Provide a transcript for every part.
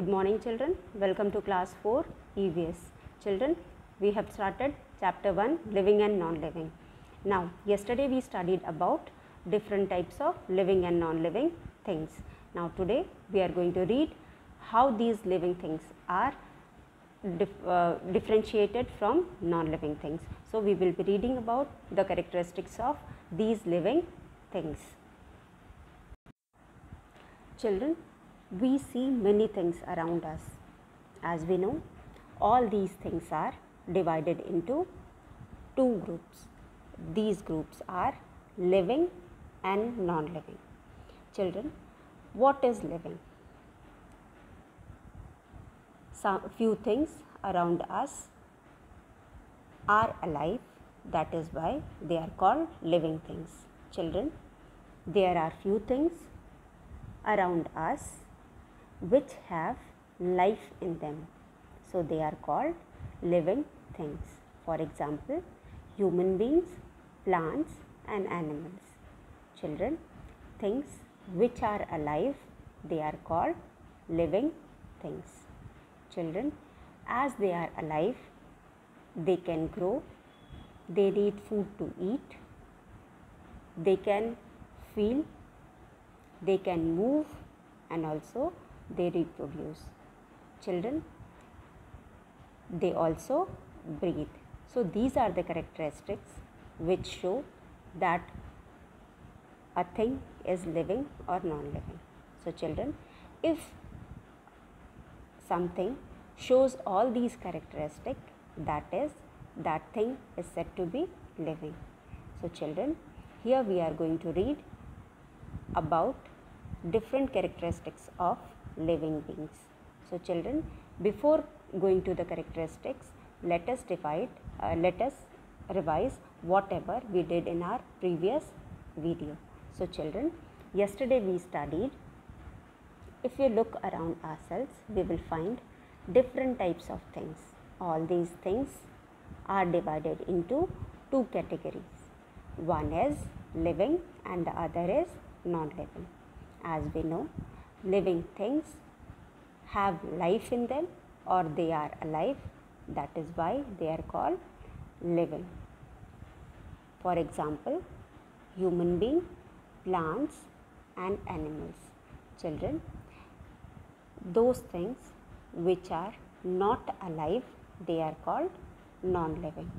Good morning children, welcome to class 4 EVS. Children, we have started chapter 1 living and non-living. Now yesterday we studied about different types of living and non-living things. Now today we are going to read how these living things are differentiated from non-living things. So we will be reading about the characteristics of these living things. Children, we see many things around us. As we know, all these things are divided into two groups. These groups are living and non-living. Children, what is living? Few things around us are alive, that is why they are called living things. Children, there are few things around us which have life in them, so they are called living things. For example, human beings, plants and animals. Children, things which are alive, they are called living things. Children, as they are alive, they can grow, they need food to eat, they can feel, they can move, and also they reproduce. Children, they also breathe. So these are the characteristics which show that a thing is living or non-living. So children, if something shows all these characteristics, that thing is said to be living. So children, here we are going to read about different characteristics of living beings. So children, before going to the characteristics, let us revise whatever we did in our previous video. So children, yesterday we studied, if we look around ourselves, we will find different types of things. All these things are divided into two categories. One is living and the other is non-living. As we know, living things have life in them or they are alive, that is why they are called living. For example, human being, plants and animals. Children, those things which are not alive, they are called non-living.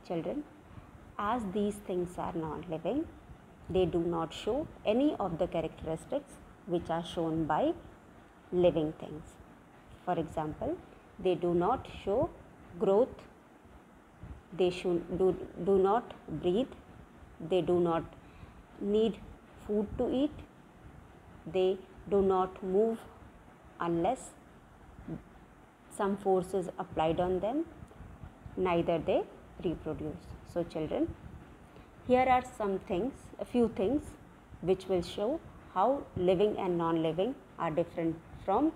Children, as these things are non-living, they do not show any of the characteristics which are shown by living things. For example, they do not show growth, they do not breathe, they do not need food to eat, they do not move unless some force is applied on them, neither they reproduce. So children, here are some things, a few things which will show how living and non-living are different from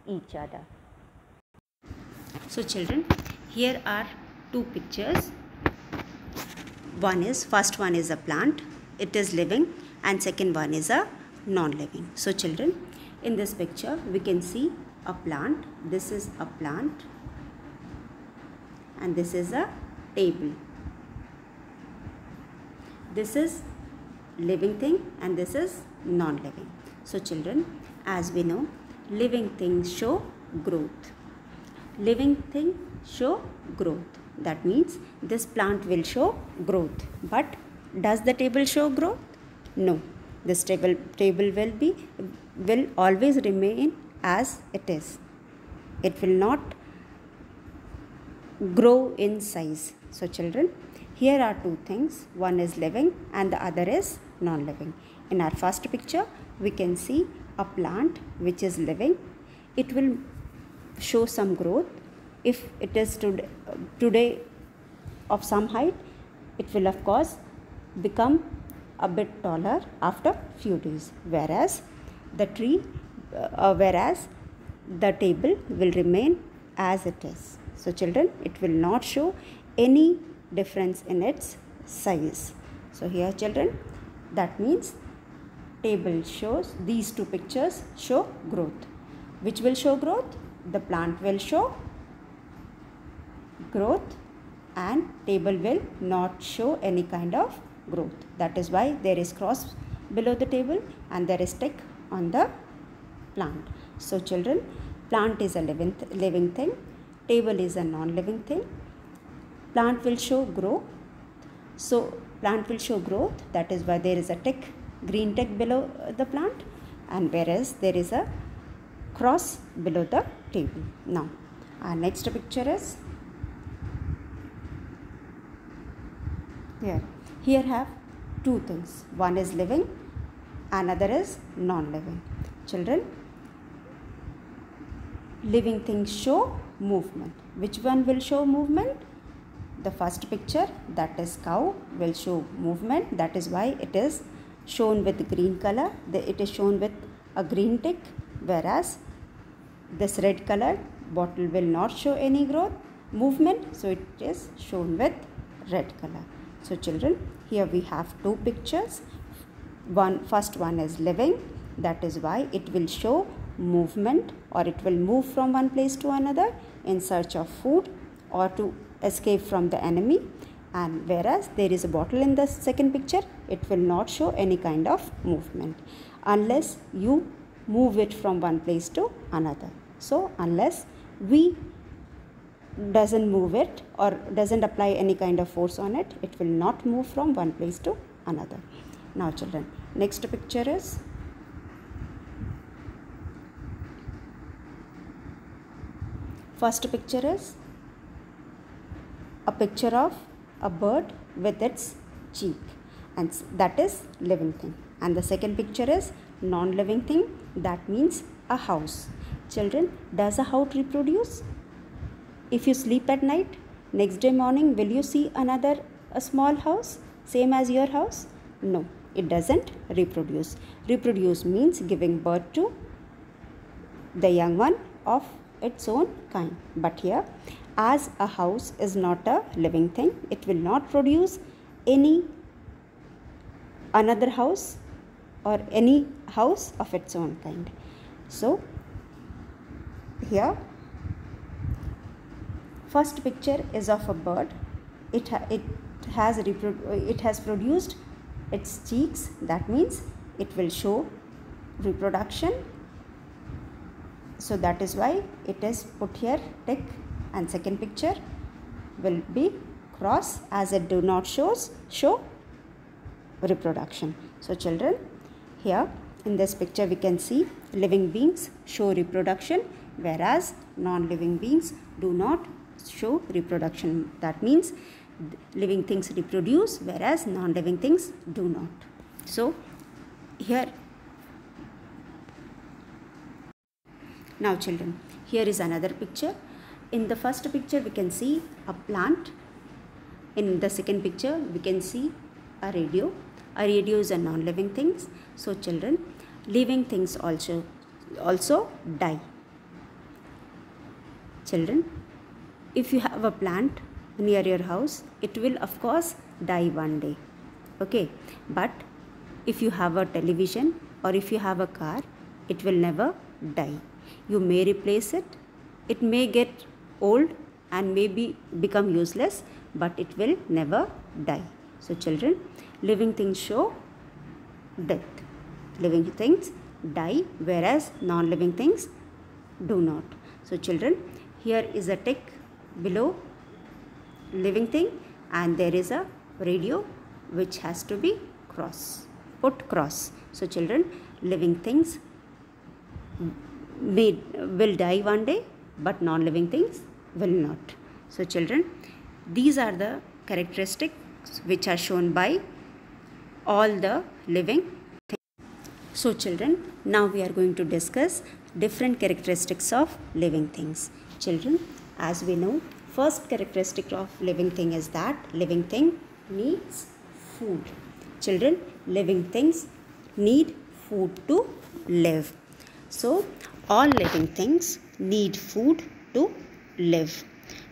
each other. So children, here are two pictures. First one is a plant, it is living, and second one is a non-living. So children, in this picture we can see a plant. This is a plant and this is a table. This is living thing and this is non-living. So children, as we know, living things show growth. Living things show growth. That means this plant will show growth. But does the table show growth? No. This table will always remain as it is. It will not grow in size. So children, here are two things. One is living and the other is non-living. In our first picture, we can see a plant which is living. It will show some growth. If it is today of some height, it will of course become a bit taller after few days, whereas the table will remain as it is. So children, it will not show any difference in its size. So here children, that means table shows, these two pictures show growth. Which will show growth? The plant will show growth and table will not show any kind of growth. That is why there is cross below the table and there is tick on the plant. So children, plant is a living thing, table is a non-living thing. Plant will show growth. So plant will show growth, that is why there is a tick, green tick below the plant, and whereas there is a cross below the table. Now our next picture is here have two things, one is living, another is non-living. Children, living things show movement. Which one will show movement? The first picture, that is cow, will show movement. That is why it is shown with green color. It is shown with a green tick, whereas this red colored bottle will not show any growth movement, so it is shown with red color. So children, here we have two pictures. First one is living, that is why it will show movement, or it will move from one place to another in search of food or to escape from the enemy. And whereas there is a bottle in the second picture, it will not show any kind of movement unless you move it from one place to another. So unless we doesn't move it or doesn't apply any kind of force on it, it will not move from one place to another. Now children, next picture is first picture is a picture of a bird with its cheek, and that is living thing. And the second picture is non-living thing, that means a house. Children, does a house reproduce? If you sleep at night, next day morning, will you see a small house same as your house? No, it doesn't reproduce. Reproduce means giving birth to the young one of its own kind. But here, as a house is not a living thing, it will not produce any another house or any house of its own kind. So here first picture is of a bird. It has produced its cheeks, that means it will show reproduction. So that is why it is put here tick, and second picture will be cross as it do not show reproduction. So children, here in this picture we can see living beings show reproduction, whereas non-living beings do not show reproduction. That means living things reproduce, whereas non-living things do not. So here, now children, here is another picture. In the first picture we can see a plant. In the second picture we can see a radio. A radio is a non-living things. So children, living things also die. Children, if you have a plant near your house, it will of course die one day. Okay, but if you have a television or if you have a car, it will never die. You may replace it, it may get old and maybe become useless, but it will never die. So children, living things show death. Living things die, whereas non-living things do not. So children, here is a tick below living thing, and there is a radio which has to be put cross. So children, living things will die one day, but non-living things will not. So children, these are the characteristics which are shown by all the living things. So children, now we are going to discuss different characteristics of living things. Children, as we know, first characteristic of living thing is that living thing needs food. Children, living things need food to live. So all living things need food to live.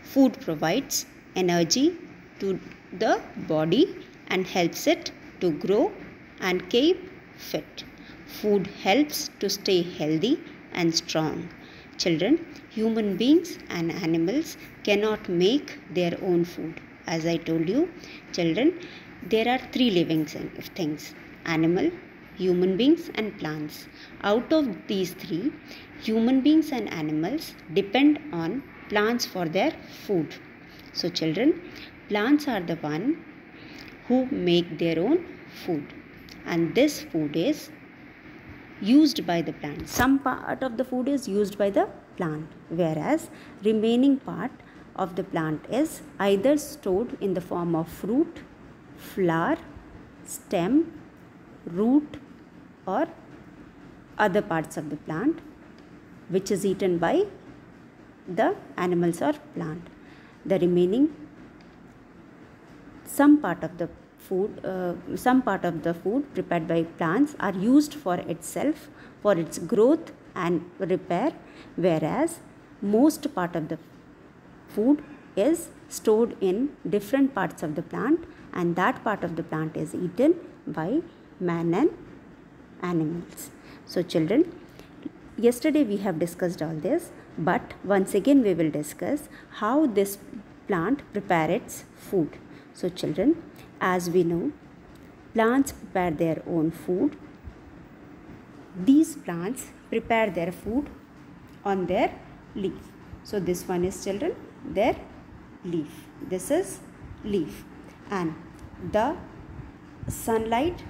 Food provides energy to the body and helps it to grow and keep fit. Food helps to stay healthy and strong. Children, human beings and animals cannot make their own food. As I told you, children, there are three living things: animal, human beings and plants. Out of these three, human beings and animals depend on plants for their food. So children, plants are the one who make their own food, and this food is used by the plant. Some part of the food is used by the plant, whereas remaining part of the plant is either stored in the form of fruit, flower, stem, root, or other parts of the plant, which is eaten by the animals or plant. The remaining some part of the food prepared by plants are used for itself, for its growth and repair, whereas most part of the food is stored in different parts of the plant, and that part of the plant is eaten by man and animals. So children, yesterday we have discussed all this, but once again we will discuss how this plant prepare its food. So children, as we know, plants prepare their own food. These plants prepare their food on their leaf. So this one is, children, their leaf. This is leaf, and the sunlight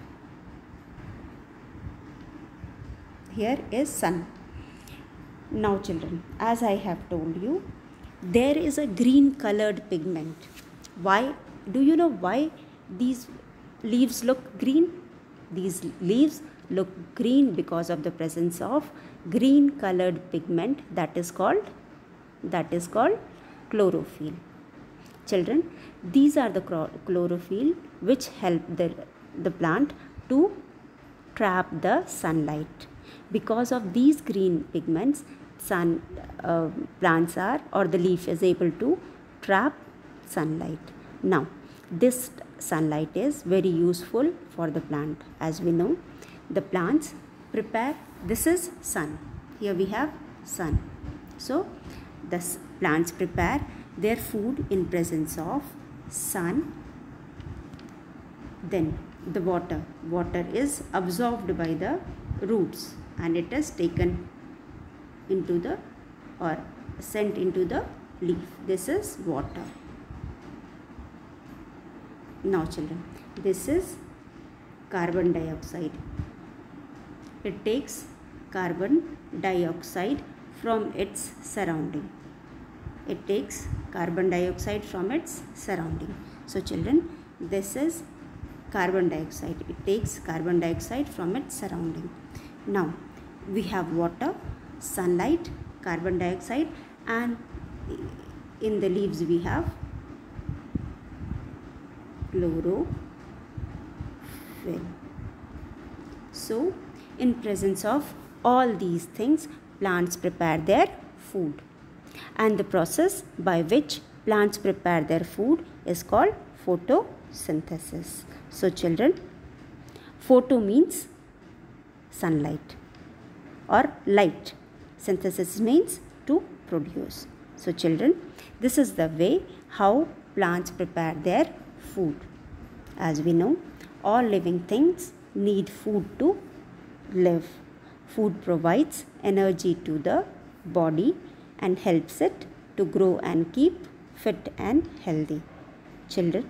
here is sun. Now children, as I have told you, there is a green colored pigment. Why? Do you know why these leaves look green? These leaves look green because of the presence of green colored pigment that is called chlorophyll. Children, these are the chlorophyll which help the plant to trap the sunlight. Because of these green pigments, plants are, or the leaf is able to trap sunlight. Now, this sunlight is very useful for the plant. As we know, the plants prepare, this is sun. Here we have sun. So, the plants prepare their food in presence of sun. Then the water is absorbed by the roots, and it is taken into the, or sent into the leaf. This is water. Now children, this is carbon dioxide. It takes carbon dioxide from its surrounding. It takes carbon dioxide from its surrounding. So children, this is carbon dioxide. It takes carbon dioxide from its surrounding. Now we have water, sunlight, carbon dioxide, and in the leaves we have chlorophyll. So in presence of all these things, plants prepare their food, and the process by which plants prepare their food is called photosynthesis. So children, photo means sunlight or light. Synthesis means to produce. So children, this is the way how plants prepare their food. As we know, all living things need food to live. Food provides energy to the body and helps it to grow and keep fit and healthy. Children,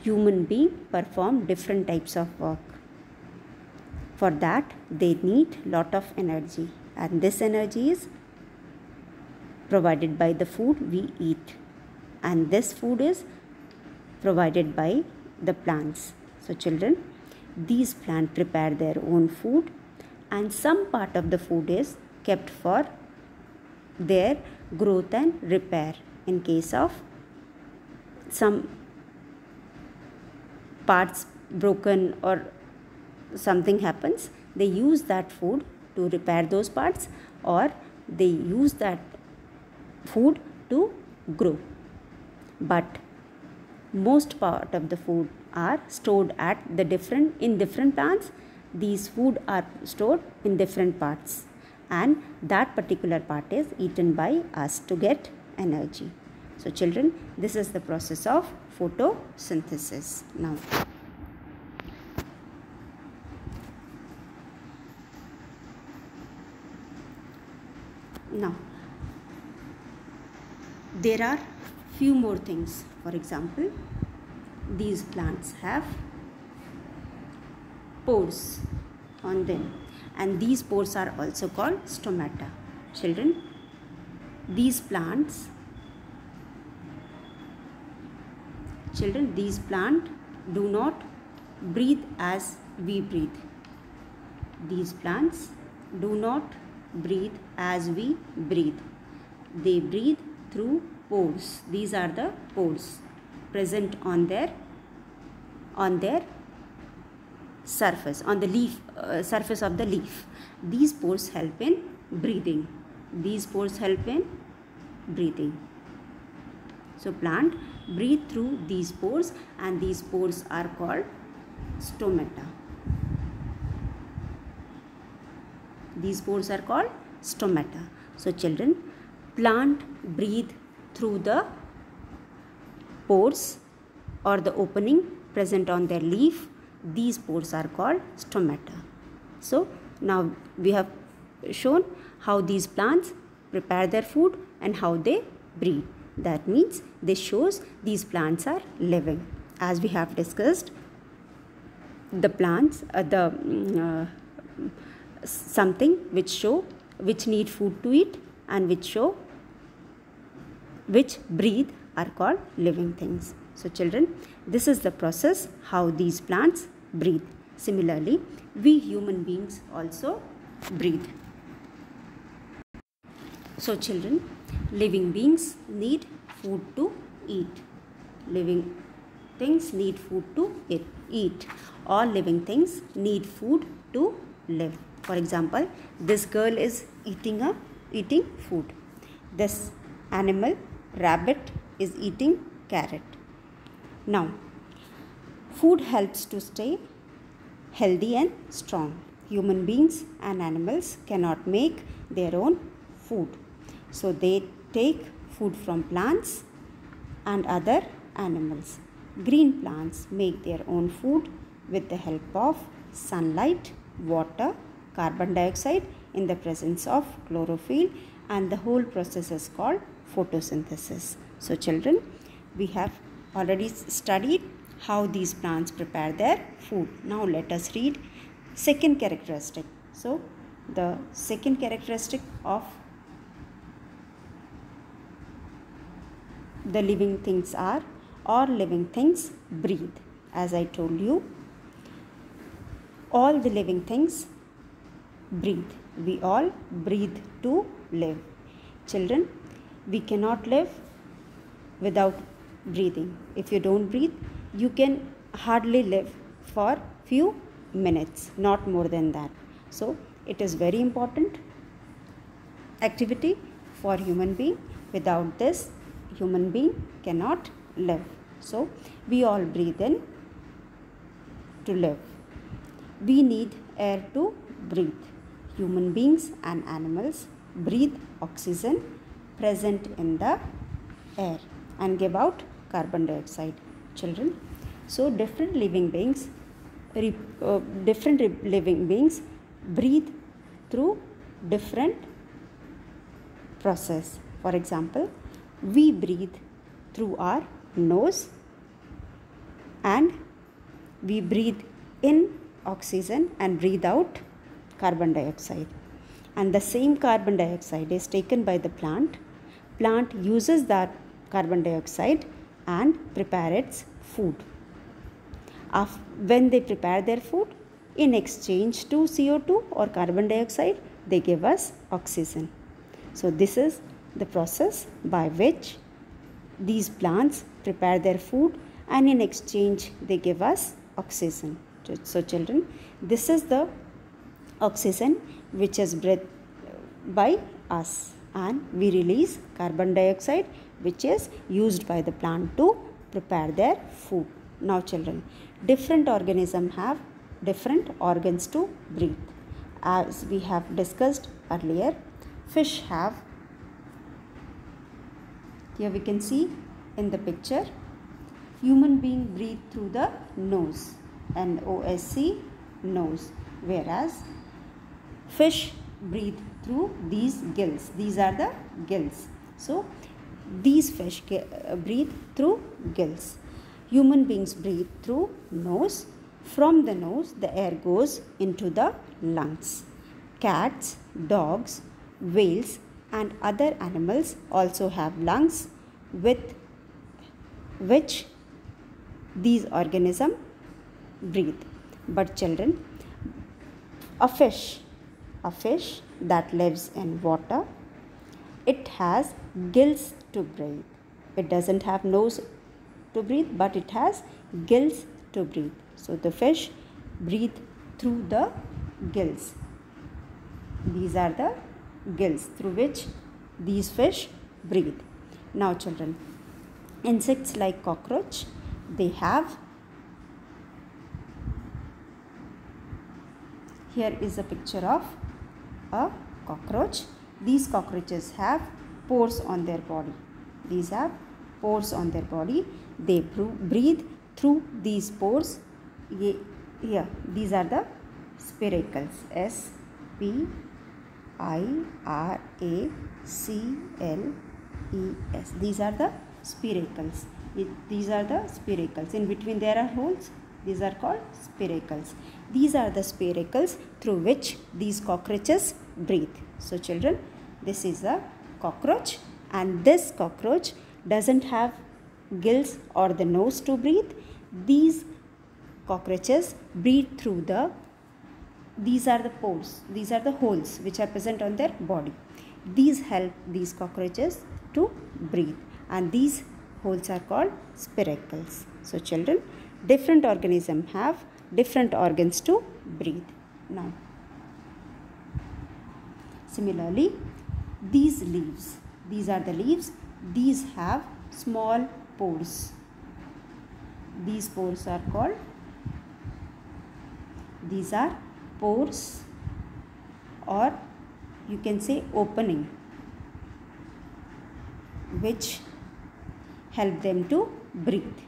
human beings perform different types of work. For that, they need lot of energy, and this energy is provided by the food we eat, and this food is provided by the plants. So children, these plants prepare their own food, and some part of the food is kept for their growth and repair. In case of some parts broken or something happens, they use that food to repair those parts, or they use that food to grow. But most part of the food are stored at in different plants. These food are stored in different parts, and that particular part is eaten by us to get energy. So children, this is the process of photosynthesis. Now there are few more things. For example, these plants have pores on them, and these pores are also called stomata. Children, these plants do not breathe as we breathe. These plants do not breathe as we breathe. They breathe through pores. These are the pores present on their surface, on the leaf, surface of the leaf. These pores help in breathing. So plant breathe through these pores, and these pores are called stomata. So children, plant breathe through the pores or the opening present on their leaf. These pores are called stomata. So now we have shown how these plants prepare their food and how they breathe. That means this shows these plants are living. As we have discussed, the plants something which need food to eat and which breathe are called living things. So children, this is the process how these plants breathe. Similarly, we human beings also breathe. So children, living beings need food to eat. Living things need food to eat. All living things need food to live. For example, this girl is eating food. This animal, rabbit, is eating carrot. Now, food helps to stay healthy and strong. Human beings and animals cannot make their own food. So they take food from plants and other animals. Green plants make their own food with the help of sunlight, water, carbon dioxide in the presence of chlorophyll, and the whole process is called photosynthesis. So children, we have already studied how these plants prepare their food. Now let us read second characteristic. So the second characteristic of the living things are, all living things breathe. As I told you, all the living things breathe. We all breathe to live. Children, we cannot live without breathing. If you don't breathe, you can hardly live for few minutes, not more than that. So it is very important activity for human being. Without this, human being cannot live. So we all breathe in to live. We need air to breathe. Human beings and animals breathe oxygen present in the air and give out carbon dioxide. Children, so different living beings breathe through different process. For example, we breathe through our nose and we breathe in oxygen and breathe out carbon dioxide, and the same carbon dioxide is taken by the plant. Plant uses that carbon dioxide and prepare its food. When they prepare their food, in exchange to CO2 or carbon dioxide, they give us oxygen. So this is the process by which these plants prepare their food, and in exchange they give us oxygen. So children, this is the oxygen which is breathed by us, and we release carbon dioxide which is used by the plant to prepare their food. Now children, different organisms have different organs to breathe. As we have discussed earlier, fish have, here we can see in the picture, human being breathe through the nose, N-O-S-C, nose, whereas fish breathe through these gills. These are the gills. So these fish breathe through gills. Human beings breathe through nose. From the nose, the air goes into the lungs. Cats, dogs, whales and other animals also have lungs with which these organisms breathe. But children, a fish that lives in water, it has gills to breathe. It doesn't have nose to breathe, but it has gills to breathe. So the fish breathe through the gills. These are the gills through which these fish breathe. Now children, insects like cockroach, they have, here is a picture of a cockroach. These cockroaches have pores on their body. These have pores on their body. They breathe through these pores. Here, these are the spiracles. S-P-I-R-A-C-L-E-S. These are the spiracles. These are the spiracles. In between there are holes. These are called spiracles. These are the spiracles through which these cockroaches breathe. So children, this is a cockroach, and this cockroach doesn't have gills or the nose to breathe. These cockroaches breathe through these are the pores, these are the holes which are present on their body. These help these cockroaches to breathe, and these holes are called spiracles. So children, different organisms have different organs to breathe. Now, similarly, these leaves, these are the leaves, these have small pores. These pores are called, these are pores, or you can say opening, which help them to breathe.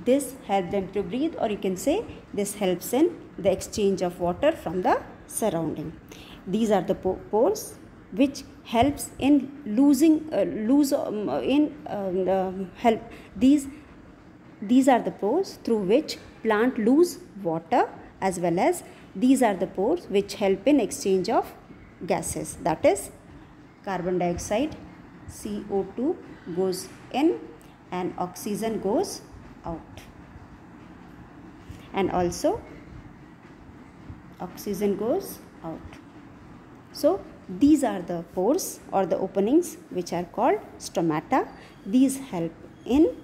This helps them to breathe, or you can say this helps in the exchange of water from the surrounding. These are the pores which helps in help. These are the pores through which plant lose water, as well as these are the pores which help in exchange of gases. That is, carbon dioxide, CO2 goes in and oxygen goes out, and also oxygen goes out. So these are the pores or the openings which are called stomata. These help in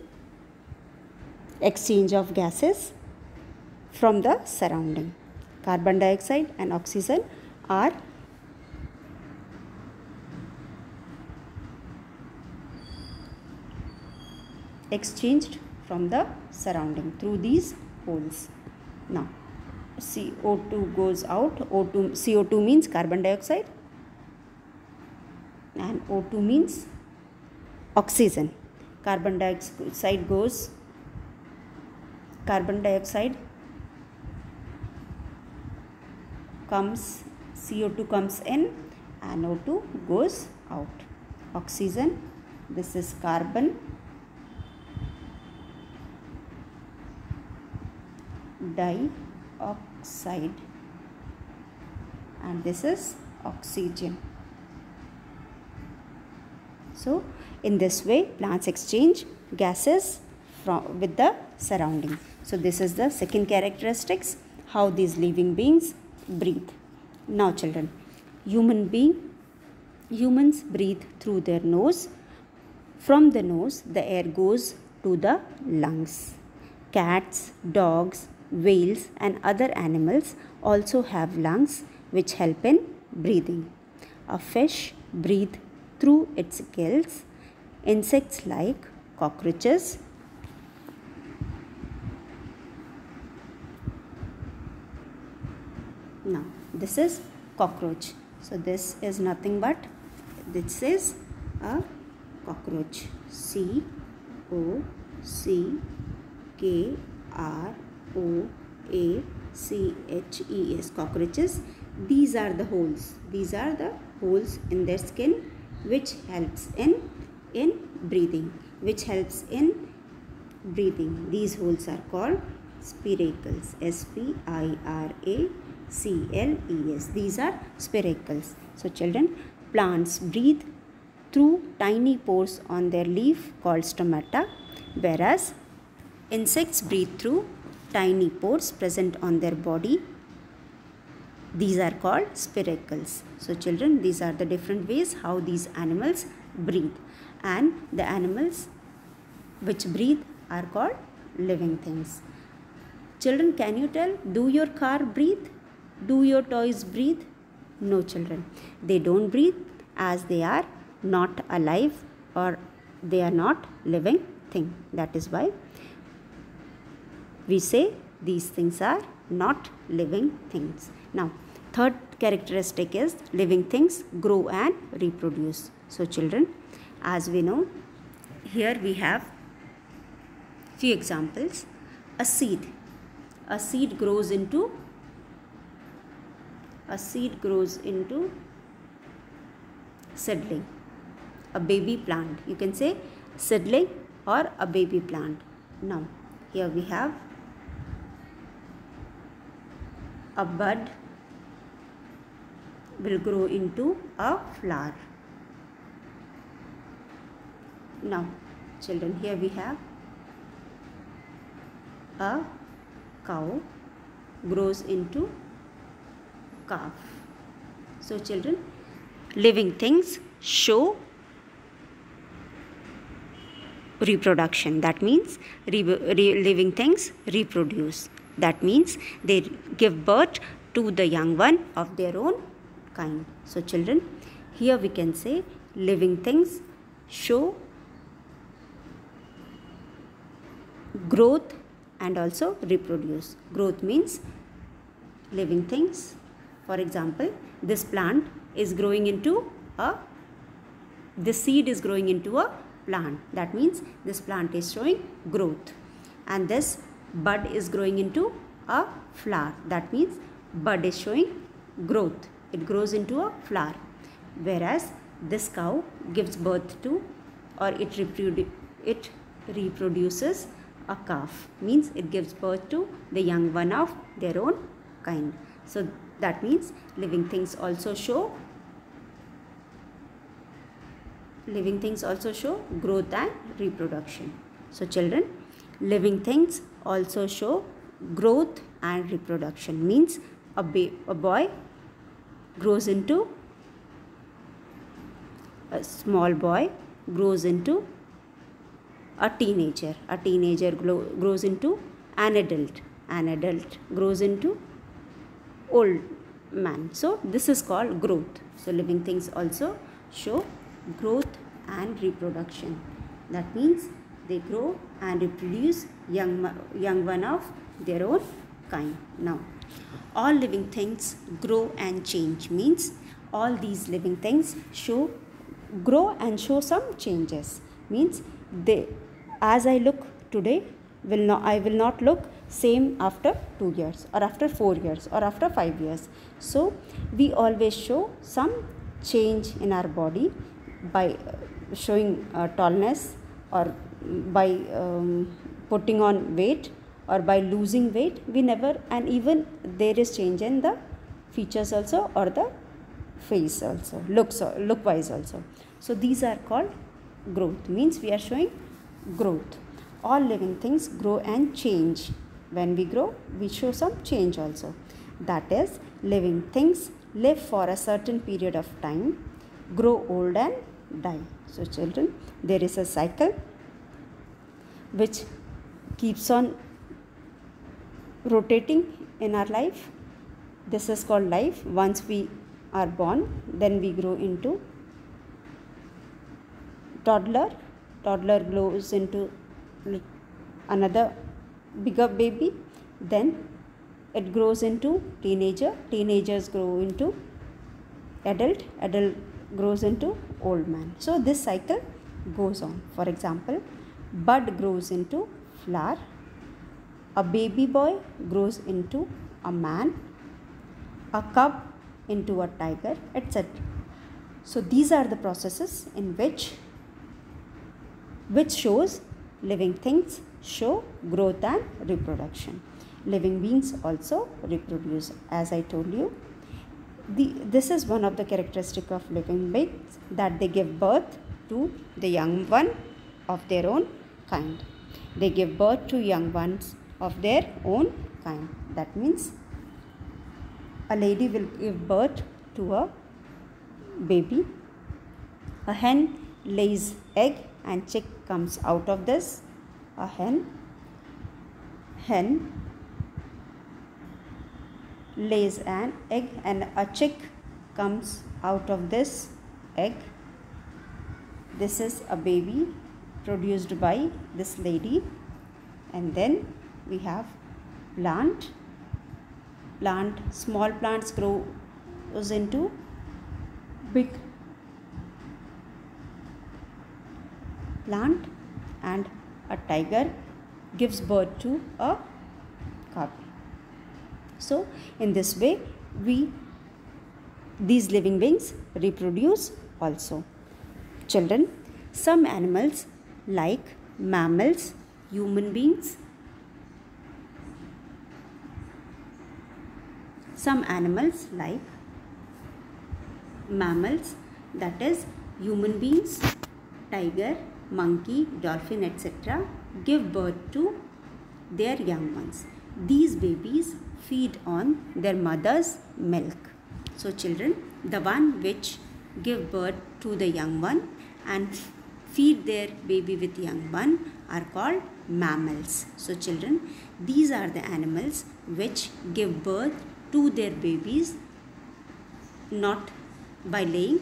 exchange of gases from the surrounding. Carbon dioxide and oxygen are exchanged from the surrounding through these holes. Now, CO2 goes out. CO2 means carbon dioxide, and O2 means oxygen. Carbon dioxide goes, carbon dioxide comes, CO2 comes in, and O2 goes out. Oxygen, this is carbon dioxide, and this is oxygen. So in this way, plants exchange gases with the surrounding. So this is the second characteristics, how these living beings breathe. Now children, humans breathe through their nose. From the nose, the air goes to the lungs. Cats, dogs, whales and other animals also have lungs which help in breathing. A fish breathes through its gills. Insects like cockroaches, now this is cockroach. So this is nothing but, this is a cockroach. COCKROACHES, cockroaches. These are the holes. These are the holes in their skin which helps in breathing. These holes are called spiracles. SPIRACLES. These are spiracles. So children, plants breathe through tiny pores on their leaf called stomata, whereas insects breathe through tiny pores present on their body. These are called spiracles. So children, these are the different ways how these animals breathe, and the animals which breathe are called living things. Children, can you tell, do your car breathe? Do your toys breathe? No children, they don't breathe, as they are not alive or they are not living thing. That is why we say these things are not living things. Now, third characteristic is living things grow and reproduce. So children, as we know, here we have few examples. A seed grows into seedling. A baby plant, you can say seedling or a baby plant. Now here we have a bud will grow into a flower. Now children, here we have a cow grows into calf. So children, living things show reproduction. That means living things reproduce. That means they give birth to the young one of their own kind. So children, here we can say living things show growth and also reproduce. Growth means living things. For example, this plant is growing into this seed is growing into a plant. That means this plant is showing growth. And this bud is growing into a flower. That means bud is showing growth. It grows into a flower. Whereas this cow gives birth to, or it reproduces a calf. Means it gives birth to the young one of their own kind. So that means living things also show growth and reproduction. So children, living things also show growth and reproduction. Means a boy grows into, a small boy grows into a teenager. A teenager grows into an adult. An adult grows into old man. So this is called growth. So living things also show growth and reproduction. That means they grow and reproduce young one of their own kind. Now, all living things grow and change. Means all these living things grow and show some changes. Means they, as I look today, I will not look same after 2 years or after 4 years or after 5 years. So we always show some change in our body by showing tallness, or by putting on weight, or by losing weight. We never, and even there is change in the features also, or the face also, look wise also. So these are called growth. Means we are showing growth. All living things grow and change. When we grow, we show some change also. That is, living things live for a certain period of time, grow old and die. So children, there is a cycle which keeps on rotating in our life. This is called life. Once we are born, then we grow into toddler. Toddler grows into another bigger baby. Then it grows into teenager. Teenagers grow into adult, adult grows into old man. So this cycle goes on. For example, bud grows into flower, a baby boy grows into a man, a cub into a tiger, etc. So these are the processes in which shows living things show growth and reproduction. Living beings also reproduce, as I told you. This is one of the characteristics of living beings, that they give birth to the young one of their own kind. They give birth to young ones of their own kind. That means a lady will give birth to a baby. A hen lays egg and chick comes out of this. A hen lays an egg and a chick comes out of this egg. This is a baby produced by this lady. And then we have plant. Small plants grows into big plant, and a tiger gives birth to a cub. So in this way these living beings reproduce also. Children, some animals like mammals, human beings, some animals like mammals, that is human beings, tiger, monkey, dolphin, etc., give birth to their young ones. These babies feed on their mother's milk. So children, the one which give birth to the young one and feed their baby with young one are called mammals. So children, these are the animals which give birth to their babies not by laying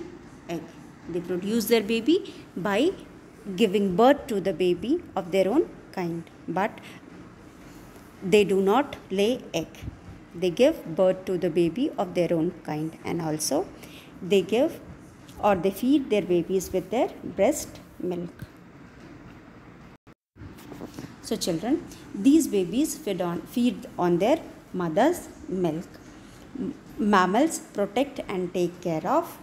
egg. They produce their baby by giving birth to the baby of their own kind, but they do not lay egg. They give birth to the baby of their own kind, and also they give or they feed their babies with their breast milk. So children, these babies feed on their mother's milk. Mammals protect and take care of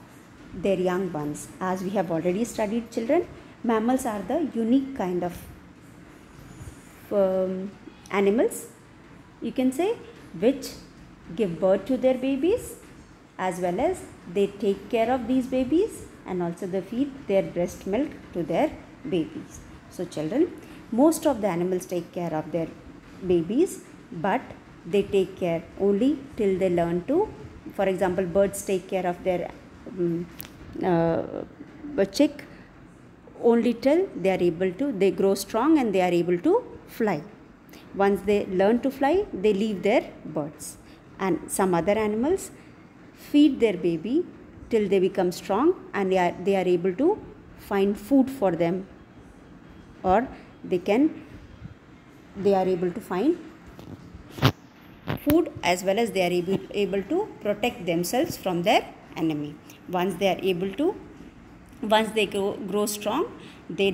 their young ones. As we have already studied, children, mammals are the unique kind of animals, you can say, which give birth to their babies, as well as they take care of these babies, and also they feed their breast milk to their babies. So children, most of the animals take care of their babies, but they take care only till they learn to. For example, birds take care of their chick only till they grow strong and they are able to fly. Once they learn to fly, they leave their birds. And some other animals feed their baby till they become strong and they are able to find food for them, or they are able to find food, as well as they are able to protect themselves from their enemy. Once they grow strong, they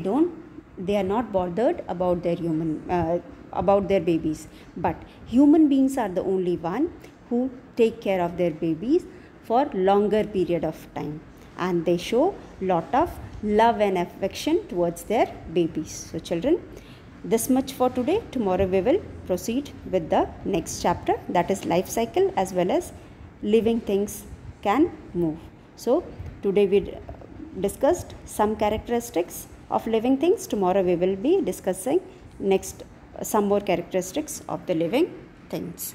are not bothered about their babies. But human beings are the only one who take care of their babies for longer period of time, and they show lot of love and affection towards their babies. So children, this much for today. Tomorrow we will proceed with the next chapter, that is life cycle, as well as living things can move. So today we discussed some characteristics of living things. Tomorrow we will be discussing some more characteristics of the living things.